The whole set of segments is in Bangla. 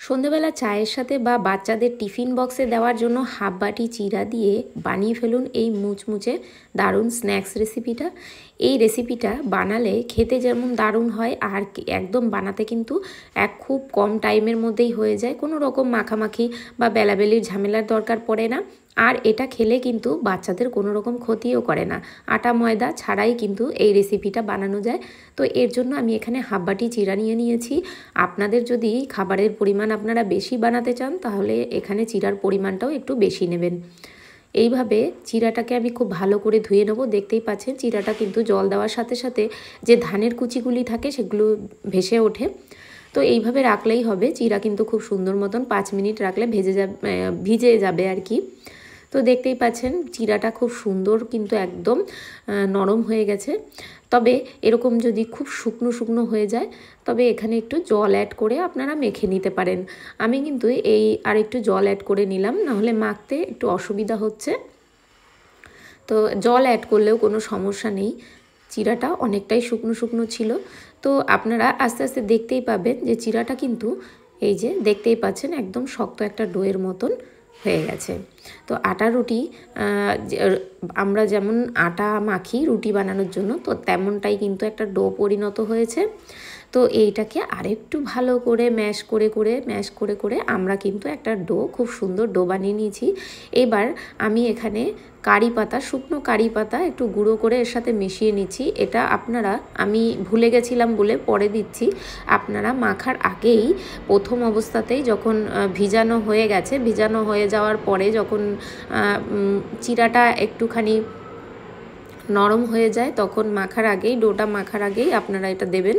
সন্ধেবেলা চায়ের সাথে বা বাচ্চাদের টিফিন বক্সে দেওয়ার জন্য হাফ বাটি চিড়া দিয়ে বানিয়ে ফেলুন এই মুচমুচে দারুণ স্ন্যাক্স রেসিপিটা। এই রেসিপিটা বানালে খেতে যেমন দারুণ হয় আর একদম বানাতে কিন্তু খুব কম টাইমের মধ্যেই হয়ে যায়, কোনো রকম মাখামাখি বা বেলাবেলির ঝামেলার দরকার পড়ে না। আর এটা খেলে কিন্তু বাচ্চাদের কোনো রকম ক্ষতিও করে না, আটা ময়দা ছাড়াই কিন্তু এই রেসিপিটা বানানো যায়। তো এর জন্য আমি এখানে হাফ বাটি চিড়া নিয়ে নিয়েছি। আপনাদের যদি খাবারের পরিমাণ আপনারা বেশি বানাতে চান তাহলে এখানে চিড়ার পরিমাণটাও একটু বেশি নেবেন। এইভাবে চিড়াটাকে আমি খুব ভালো করে ধুয়ে নেব। দেখতেই পাচ্ছেন চিড়াটা কিন্তু জল দেওয়ার সাথে সাথে যে ধানের কুচিগুলি থাকে সেগুলো ভেসে ওঠে। তো এইভাবে রাখলেই হবে, চিড়া কিন্তু খুব সুন্দর মতন 5 মিনিট রাখলে ভিজে যাবে আর কি। তো দেখতেই পাচ্ছেন চিড়াটা খুব সুন্দর কিন্তু একদম নরম হয়ে গেছে। তবে এরকম যদি খুব শুকনো শুকনো হয়ে যায় তবে এখানে একটু জল অ্যাড করে আপনারা মেখে নিতে পারেন। আমি কিন্তু আর একটু জল অ্যাড করে নিলাম, নাহলে মাখতে একটু অসুবিধা হচ্ছে। তো জল অ্যাড করলেও কোনো সমস্যা নেই, চিড়াটা অনেকটাই শুকনো শুকনো ছিল। তো আপনারা আস্তে আস্তে দেখতেই পাবেন যে চিড়াটা কিন্তু এই যে দেখতেই পাচ্ছেন একদম শক্ত একটা ডোয়ের মতন হয়ে গেছে। তো আটা রুটি আমরা যেমন আটা মাখি রুটি বানানোর জন্য, তো তেমনটাই কিন্তু একটা ডো পরিণত হয়েছে। তো এইটাকে আরেকটু ভালো করে ম্যাশ করে আমরা কিন্তু একটা ডো, খুব সুন্দর ডো বানিয়ে নিয়েছি। এবার আমি এখানে কারি পাতা, শুকনো কারি পাতা একটু গুঁড়ো করে এর সাথে মিশিয়ে নিচ্ছি। এটা আপনারা, আমি ভুলে গেছিলাম বলে পরে দিচ্ছি, আপনারা মাখার আগেই প্রথম অবস্থাতেই যখন ভিজানো হয়ে যাওয়ার পরে যখন চিড়াটা একটুখানি নরম হয়ে যায় তখন ডোটা মাখার আগেই আপনারা এটা দেবেন।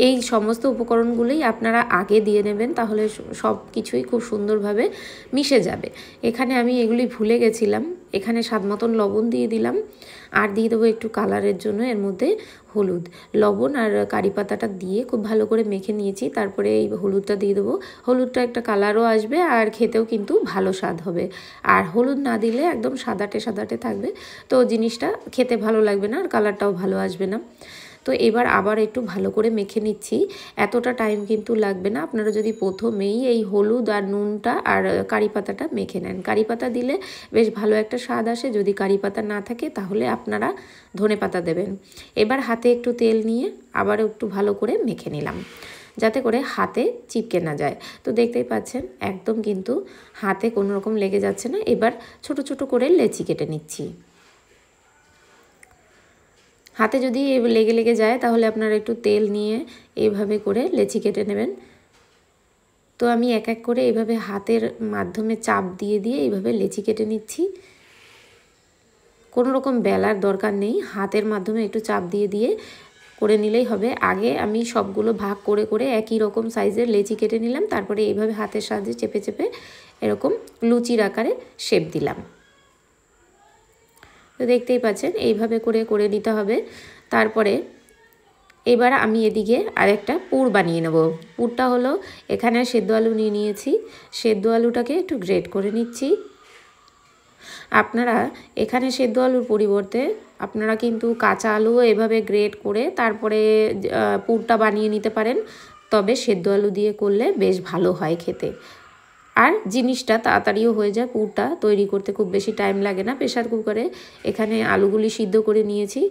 এই সমস্ত উপকরণগুলোই আপনারা আগে দিয়ে নেবেন, তাহলে সব কিছুই খুব সুন্দরভাবে মিশে যাবে। এখানে আমি এগুলি ভুলে গেছিলাম, এখানে স্বাদ মতন লবণ দিয়ে দিলাম, আর দিয়ে দেবো একটু কালারের জন্য এর মধ্যে হলুদ। লবণ আর কারি পাতাটা দিয়ে খুব ভালো করে মেখে নিয়েছি, তারপরে এই হলুদটা দিয়ে দেবো। হলুদটা একটা কালারও আসবে আর খেতেও কিন্তু ভালো স্বাদ হবে। আর হলুদ না দিলে একদম সাদাটে থাকবে, তো জিনিসটা খেতে ভালো লাগবে না আর কালারটাও ভালো আসবে না। তো এবার আবার একটু ভালো করে মেখে নিচ্ছি, এতটা টাইম কিন্তু লাগবে না। আপনারা যদি প্রথমেই এই হলুদ আর নুনটা আর কারি পাতাটা মেখে নেন, কারি পাতা দিলে বেশ ভালো একটা স্বাদ আসে। যদি কারি পাতা না থাকে তাহলে আপনারা ধনে পাতা দেবেন। এবার হাতে একটু তেল নিয়ে আবার একটু ভালো করে মেখে নিলাম, যাতে করে হাতে চিপকে না যায়। তো দেখতেই পাচ্ছেন একদম কিন্তু হাতে কোনো রকম লেগে যাচ্ছে না। এবার ছোট ছোট করে লেচি কেটে নিচ্ছি। হাতে যদি লেগে যায় তাহলে আপনারা একটু তেল নিয়ে এইভাবে করে লেচি কেটে নেবেন। তো আমি এক এক করে এইভাবে হাতের মাধ্যমে চাপ দিয়ে এইভাবে লেচি কেটে নিচ্ছি। কোনো রকম বেলার দরকার নেই, হাতের মাধ্যমে একটু চাপ দিয়ে করে নিলেই হবে। আগে আমি সবগুলো ভাগ করে একই রকম সাইজের লেচি কেটে নিলাম, তারপরে এইভাবে হাতের সাহায্যে চেপে এরকম লুচির আকারে শেপ দিলাম। তো দেখতেই পাচ্ছেন এইভাবে করে নিতে হবে। তারপরে এবার আমি এদিকে আরেকটা পুর বানিয়ে নেব। পুরটা হলো, এখানে সেদ্ধ আলু নিয়ে নিয়েছি, সেদ্ধ আলুটাকে একটু গ্রেট করে নিচ্ছি। আপনারা এখানে সেদ্ধ আলুর পরিবর্তে আপনারা কিন্তু কাঁচা আলুও এভাবে গ্রেট করে তারপরে পুরটা বানিয়ে নিতে পারেন, তবে সেদ্ধ আলু দিয়ে করলে বেশ ভালো হয় খেতে। আর জিনিসটা তাড়াতাড়িও হয়ে যায়, পুরটা তৈরি করতে খুব বেশি টাইম লাগে না। প্রেশার কুকারে এখানে আলুগুলি সিদ্ধ করে নিয়েছি,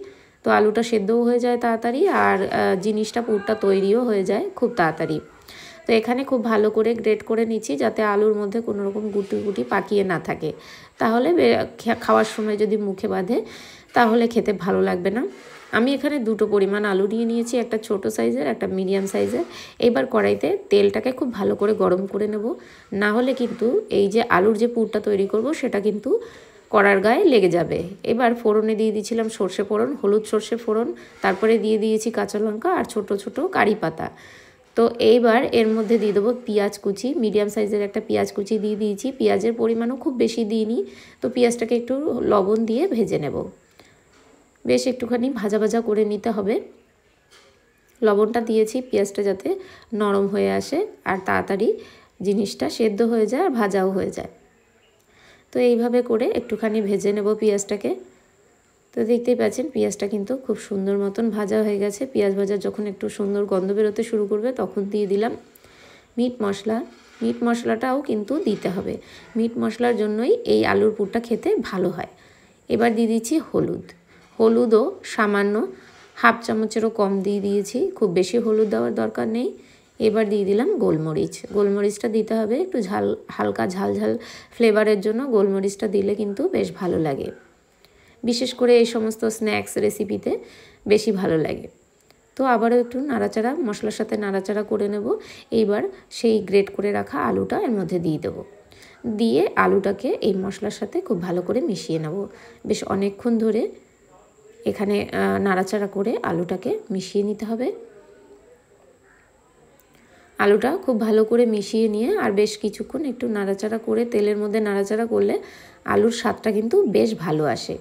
তো আলুটা সেদ্ধও হয়ে যায় তাড়াতাড়ি, আর জিনিসটা পুরটা তৈরিও হয়ে যায় খুব তাড়াতাড়ি। তো এখানে খুব ভালো করে গ্রেট করে নিচ্ছি, যাতে আলুর মধ্যে কোনো রকম গুটি পাকিয়ে না থাকে, তাহলে খাওয়ার সময় যদি মুখে বাঁধে তাহলে খেতে ভালো লাগবে না। আমি এখানে দুটো পরিমাণ আলু নিয়ে নিয়েছি, একটা ছোট সাইজের একটা মিডিয়াম সাইজের। এবার কড়াইতে তেলটাকে খুব ভালো করে গরম করে নেব, না হলে কিন্তু এই যে আলুর যে পুরটা তৈরি করব সেটা কিন্তু কড়ার গায়ে লেগে যাবে। এবার ফোড়নে দিয়ে দিয়েছিলাম সর্ষে ফোড়ন, হলুদ সর্ষে ফোড়ন, তারপরে দিয়ে দিয়েছি কাঁচা লঙ্কা আর ছোট ছোট কারি পাতা। তো এইবার এর মধ্যে দিয়ে দেবো পেঁয়াজ কুচি, মিডিয়াম সাইজের একটা পেঁয়াজ কুচি দিয়ে দিয়েছি। পেঁয়াজের পরিমাণও খুব বেশি দিইনি। তো পেঁয়াজটাকে একটু লবণ দিয়ে ভেজে নেব, বেশ একটুখানি ভাজা করে নিতে হবে। লবণটা দিয়েছি পেঁয়াজটা যাতে নরম হয়ে আসে আর তাড়াতাড়ি জিনিসটা সেদ্ধ হয়ে যায় আর ভাজাও হয়ে যায়। তো এইভাবে করে একটুখানি ভেজে নেব পেঁয়াজটাকে। তো দেখতেই পাচ্ছেন পেঁয়াজটা কিন্তু খুব সুন্দর মতন ভাজা হয়ে গেছে। পেঁয়াজ ভাজা যখন একটু সুন্দর গন্ধ বেরোতে শুরু করবে তখন দিয়ে দিলাম মিট মশলা, মিট মশলাটাও কিন্তু দিতে হবে, মিট মশলার জন্যই এই আলুর পুরটা খেতে ভালো হয়। এবার দিয়ে দিচ্ছি হলুদ, হলুদও সামান্য হাফ চামচেরও কম দিয়ে দিয়েছি, খুব বেশি হলুদ দেওয়ার দরকার নেই। এবার দিয়ে দিলাম গোলমরিচ, গোলমরিচটা দিতে হবে একটু ঝাল, হালকা ঝাল ঝাল ফ্লেভারের জন্য গোলমরিচটা দিলে কিন্তু বেশ ভালো লাগে, বিশেষ করে এই সমস্ত স্ন্যাক্স রেসিপিতে বেশি ভালো লাগে। তো আবারও একটু নাড়াচাড়া, মশলার সাথে নাড়াচাড়া করে নেব। এইবার সেই গ্রেট করে রাখা আলুটা এর মধ্যে দিয়ে দেবো, দিয়ে আলুটাকে এই মশলার সাথে খুব ভালো করে মিশিয়ে নেব। বেশ অনেকক্ষণ ধরে এখানে নাড়াচাড়া করে আলুটাকে মিশিয়ে নিতে হবে। আলুটা খুব ভালো করে মিশিয়ে নিয়ে আর বেশ কিছুক্ষণ একটু নাড়াচাড়া করে, তেলের মধ্যে নাড়াচাড়া করলে আলুর স্বাদটা কিন্তু বেশ ভালো আসে।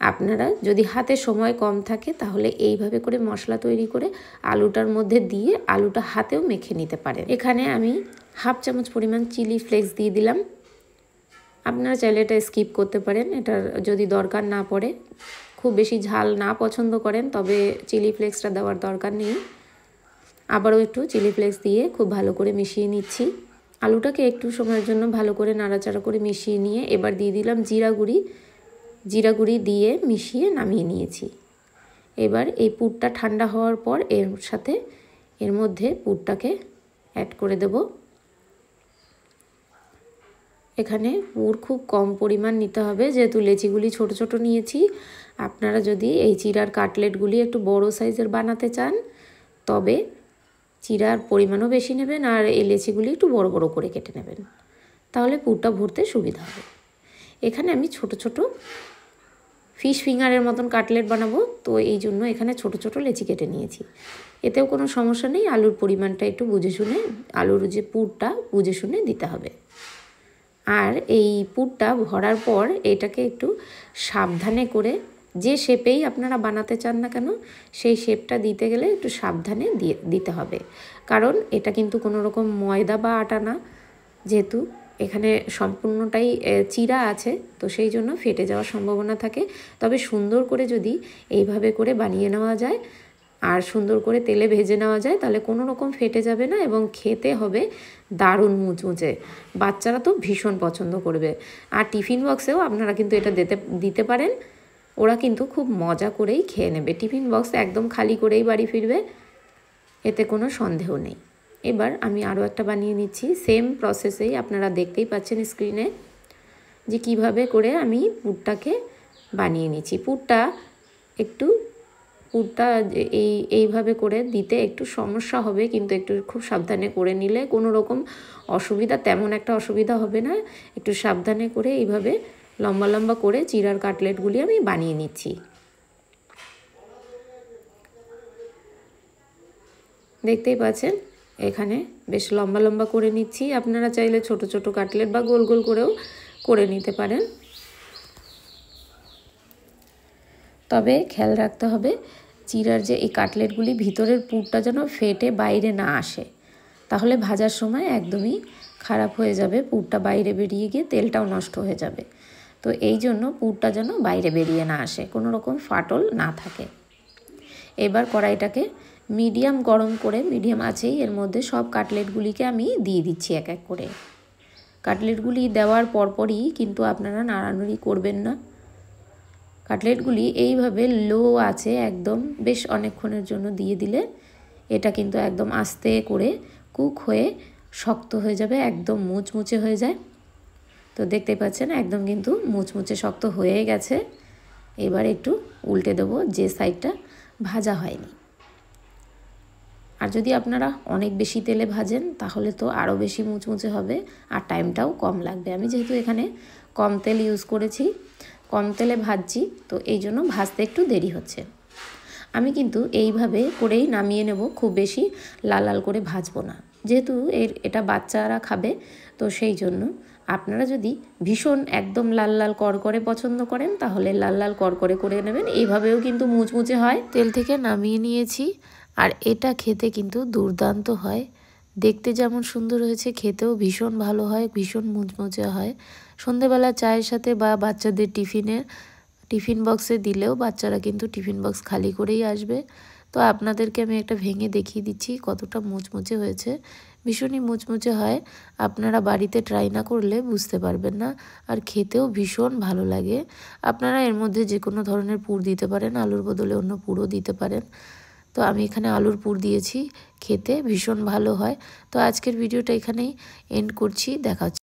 আপনারা যদি হাতে সময় কম থাকে তাহলে এইভাবে করে মশলা তৈরি করে আলুটার মধ্যে দিয়ে আলুটা হাতেও মেখে নিতে পারেন। এখানে আমি হাফ চামচ পরিমাণ চিলি ফ্লেক্স দিয়ে দিলাম। আপনারা চাইলে এটা স্কিপ করতে পারেন, এটার যদি দরকার না পড়ে, খুব বেশি ঝাল না পছন্দ করেন তবে চিলি ফ্লেক্সটা দেওয়ার দরকার নেই। আবারও একটু চিলি ফ্লেক্স দিয়ে খুব ভালো করে মিশিয়ে নিচ্ছি। আলুটাকে একটু সময়ের জন্য ভালো করে নাড়াচাড়া করে মিশিয়ে নিয়ে এবার দিয়ে দিলাম জিরা গুঁড়ি, জিরা গুঁড়ি দিয়ে মিশিয়ে নামিয়ে নিয়েছি। এবার এই পুরটা ঠান্ডা হওয়ার পর এর মধ্যে পুরটাকে অ্যাড করে দেব। এখানে পুর খুব কম পরিমাণ নিতে হবে, যেহেতু লেচিগুলি ছোট ছোট নিয়েছি। আপনারা যদি এই চিড়ার কাটলেটগুলি একটু বড় সাইজের বানাতে চান তবে চিড়ার পরিমাণও বেশি নেবেন আর এই লেচিগুলি একটু বড় বড় করে কেটে নেবেন, তাহলে পুরটা ভরতে সুবিধা হবে। এখানে আমি ছোট ছোট ফিশ ফিঙ্গারের মতন কাটলেট বানাবো, তো এই জন্য এখানে ছোট ছোট লেচি কেটে নিয়েছি। এতেও কোনো সমস্যা নেই, আলুর পরিমাণটা একটু বুঝে শুনে, আলুর যে পুরটা বুঝে শুনে দিতে হবে। আর এই পুরটা ভরার পর এটাকে একটু সাবধানে করে, যে শেপেই আপনারা বানাতে চান না কেন সেই শেপটা দিতে গেলে একটু সাবধানে দিতে হবে, কারণ এটা কিন্তু কোনো রকম ময়দা বা আটা না, যেহেতু এখানে সম্পূর্ণটাই চিড়া আছে, তো সেই জন্য ফেটে যাওয়ার সম্ভাবনা থাকে। তবে সুন্দর করে যদি এইভাবে করে বানিয়ে নেওয়া যায় আর সুন্দর করে তেলে ভেজে নেওয়া যায় তাহলে কোনো রকম ফেটে যাবে না এবং খেতে হবে দারুণ মুচমুচে। বাচ্চারা তো ভীষণ পছন্দ করবে। আর টিফিন বক্সেও আপনারা কিন্তু এটা দিতে পারেন, ওরা কিন্তু খুব মজা করেই খেয়ে নেবে। টিফিন বক্স একদম খালি করেই বাড়ি ফিরবে, এতে কোনো সন্দেহ নেই। এবার আমি আরও একটা বানিয়ে নিচ্ছি, সেম প্রসেসেই আপনারা দেখতেই পাচ্ছেন স্ক্রিনে যে কিভাবে করে আমি পুরটাকে বানিয়ে নিচ্ছি। পুরটা এইভাবে করে দিতে একটু সমস্যা হবে, কিন্তু একটু খুব সাবধানে করে নিলে কোনো রকম তেমন একটা অসুবিধা হবে না। একটু সাবধানে করে এইভাবে লম্বা লম্বা করে চিড়ার কাটলেটগুলি আমি বানিয়ে নিচ্ছি। দেখতেই পাচ্ছেন এখানে বেশ লম্বা লম্বা করে নিচ্ছি। আপনারা চাইলে ছোট ছোট কাটলেট বা গোল গোল করেও করে নিতে পারেন, তবে খেয়াল রাখতে হবে চিড়ার যে এই কাটলেটগুলি ভিতরের পুরটা যেন ফেটে বাইরে না আসে, তাহলে ভাজার সময় একদমই খারাপ হয়ে যাবে, পুরটা বাইরে বেরিয়ে গিয়ে তেলটাও নষ্ট হয়ে যাবে। তো এই জন্য পুরটা যেন বাইরে বেরিয়ে না আসে, কোনো রকম ফাটল না থাকে। এবার কড়াইটাকে মিডিয়াম গরম করে, মিডিয়াম আছেই এর মধ্যে সব কাটলেটগুলিকে আমি দিয়ে দিচ্ছি এক এক করে। কাটলেটগুলি দেওয়ার পরপরই কিন্তু আপনারা নাড়ানুড়ি করবেন না। কাটলেটগুলি এইভাবে লো আছে একদম বেশ অনেকক্ষণের জন্য দিয়ে দিলে এটা কিন্তু একদম আস্তে করে কুক হয়ে শক্ত হয়ে যাবে, একদম মুচমুচে হয়ে যায়। তো দেখতে পাচ্ছেন একদম কিন্তু মুচমুচে শক্ত হয়ে গেছে। এবার একটু উল্টে দেবো যে সাইডটা ভাজা হয়নি। আর যদি আপনারা অনেক বেশি তেলে ভাজেন তাহলে তো আরও বেশি মুচমুচে হবে আর টাইমটাও কম লাগবে। আমি যেহেতু এখানে কম তেল ইউজ করেছি, কম তেলে ভাজছি, তো এই জন্য ভাজতে একটু দেরি হচ্ছে। আমি কিন্তু এইভাবে করেই নামিয়ে নেব, খুব বেশি লাল লাল করে ভাজবো না, যেহেতু এটা বাচ্চারা খাবে, তো সেই জন্য আপনারা যদি ভীষণ একদম লাল লাল করকরে পছন্দ করেন তাহলে লাল লাল করকরে করে নেবেন। এইভাবেও কিন্তু মুচমুচে হয়। তেল থেকে নামিয়ে নিয়েছি আর এটা খেতে কিন্তু দুর্দান্ত হয়, দেখতে যেমন সুন্দর হয়েছে খেতেও ভীষণ ভালো হয়, ভীষণ মুচমুচে হয়। সন্ধেবেলা চায়ের সাথে বা বাচ্চাদের টিফিন বক্সে দিলেও বাচ্চারা কিন্তু টিফিন বক্স খালি করেই আসবে। তো আপনাদেরকে আমি একটা ভেঙে দেখিয়ে দিচ্ছি কতটা মুচমুচে হয়েছে, ভীষণই মুচমুচে হয়। আপনারা বাড়িতে ট্রাই না করলে বুঝতে পারবেন না, আর খেতেও ভীষণ ভালো লাগে। আপনারা এর মধ্যে যে কোনো ধরনের পুর দিতে পারেন, আলুর বদলে অন্য পুরও দিতে পারেন। তো আমি এখানে আলুর পুর দিয়েছি, খেতে ভীষণ ভালো হয়। তো আজকের ভিডিওটা এখানেই এন্ড করছি, দেখা হচ্ছে